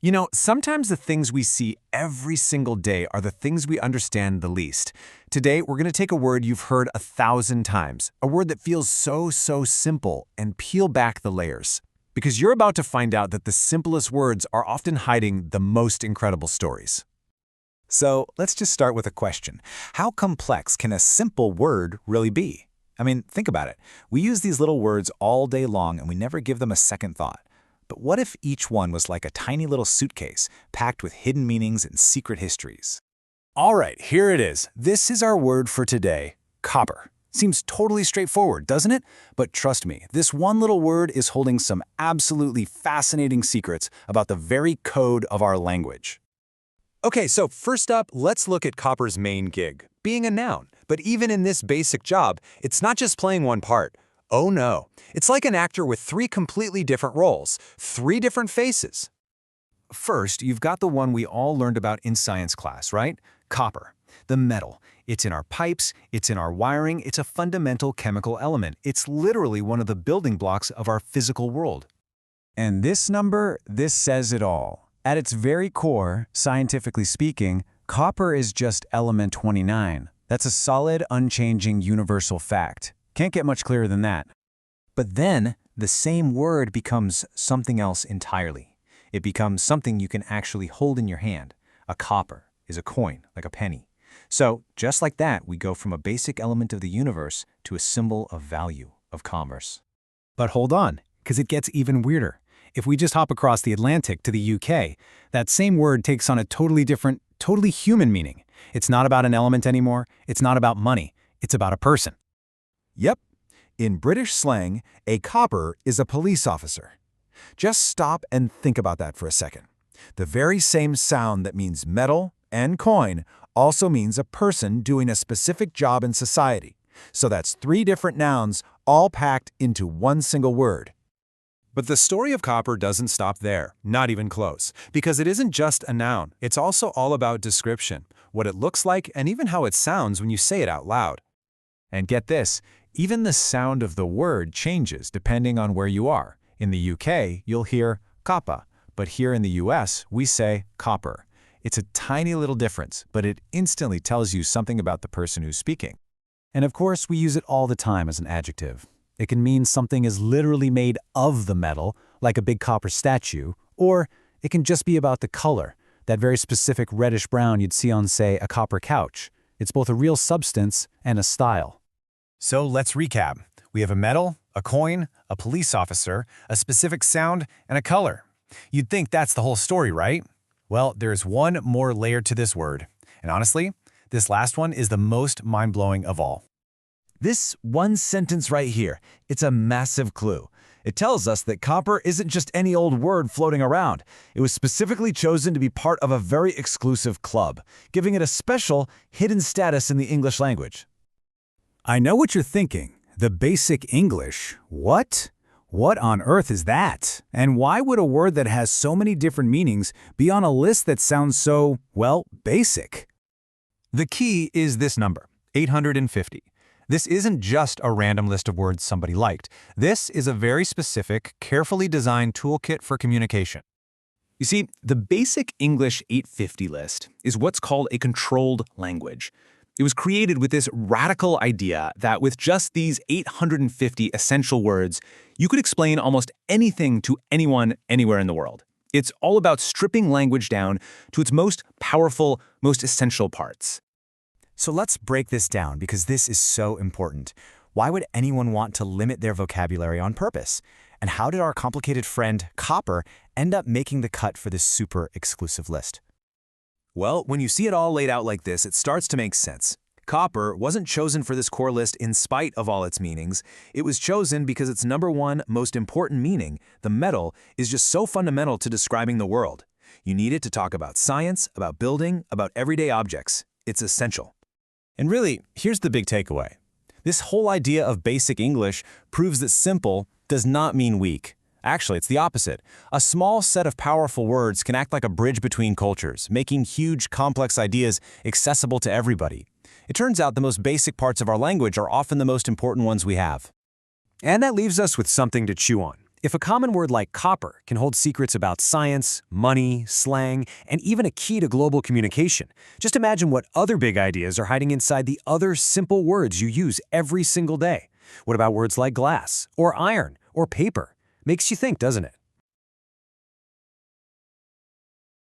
You know, sometimes the things we see every single day are the things we understand the least. Today, we're going to take a word you've heard 1,000 times, a word that feels so simple, and peel back the layers. Because you're about to find out that the simplest words are often hiding the most incredible stories. So let's just start with a question. How complex can a simple word really be? I mean, think about it. We use these little words all day long and we never give them a second thought. But what if each one was like a tiny little suitcase packed with hidden meanings and secret histories? All right, here it is. This is our word for today, copper. Seems totally straightforward, doesn't it? But trust me, this one little word is holding some absolutely fascinating secrets about the very code of our language. Okay, so first up, let's look at copper's main gig, being a noun. But even in this basic job, it's not just playing one part. Oh no, it's like an actor with 3 completely different roles, 3 different faces. First, you've got the one we all learned about in science class, right? Copper, the metal. It's in our pipes, it's in our wiring, it's a fundamental chemical element. It's literally one of the building blocks of our physical world. And this number, this says it all. At its very core, scientifically speaking, copper is just element 29. That's a solid, unchanging, universal fact. Can't get much clearer than that. But then, the same word becomes something else entirely. It becomes something you can actually hold in your hand. A copper is a coin, like a penny. So, just like that, we go from a basic element of the universe to a symbol of value, of commerce. But hold on, because it gets even weirder. If we just hop across the Atlantic to the UK, that same word takes on a totally different, totally human meaning. It's not about an element anymore. It's not about money. It's about a person. Yep. In British slang, a copper is a police officer. Just stop and think about that for a second. The very same sound that means metal and coin also means a person doing a specific job in society. So that's 3 different nouns all packed into one single word. But the story of copper doesn't stop there, not even close, because it isn't just a noun. It's also all about description, what it looks like, and even how it sounds when you say it out loud. And get this, even the sound of the word changes depending on where you are. In the UK, you'll hear coppa, but here in the US, we say copper. It's a tiny little difference, but it instantly tells you something about the person who's speaking. And of course, we use it all the time as an adjective. It can mean something is literally made of the metal, like a big copper statue, or it can just be about the color, that very specific reddish-brown you'd see on, say, a copper couch. It's both a real substance and a style. So let's recap. We have a metal, a coin, a police officer, a specific sound, and a color. You'd think that's the whole story, right? Well, there's one more layer to this word. And honestly, this last one is the most mind-blowing of all. This one sentence right here, it's a massive clue. It tells us that copper isn't just any old word floating around. It was specifically chosen to be part of a very exclusive club, giving it a special, hidden status in the English language. I know what you're thinking. The basic English. What? What on earth is that? And why would a word that has so many different meanings be on a list that sounds so, well, basic? The key is this number, 850. This isn't just a random list of words somebody liked. This is a very specific, carefully designed toolkit for communication. You see, the basic English 850 list is what's called a controlled language. It was created with this radical idea that with just these 850 essential words, you could explain almost anything to anyone, anywhere in the world. It's all about stripping language down to its most powerful, most essential parts. So let's break this down because this is so important. Why would anyone want to limit their vocabulary on purpose? And how did our complicated friend, copper, end up making the cut for this super exclusive list? Well, when you see it all laid out like this, it starts to make sense. Copper wasn't chosen for this core list in spite of all its meanings. It was chosen because its number one most important meaning, the metal, is just so fundamental to describing the world. You need it to talk about science, about building, about everyday objects. It's essential. And really, here's the big takeaway. This whole idea of basic English proves that simple does not mean weak. Actually, it's the opposite. A small set of powerful words can act like a bridge between cultures, making huge, complex ideas accessible to everybody. It turns out the most basic parts of our language are often the most important ones we have. And that leaves us with something to chew on. If a common word like copper can hold secrets about science, money, slang, and even a key to global communication, just imagine what other big ideas are hiding inside the other simple words you use every single day. What about words like glass, or iron, or paper? Makes you think, doesn't it?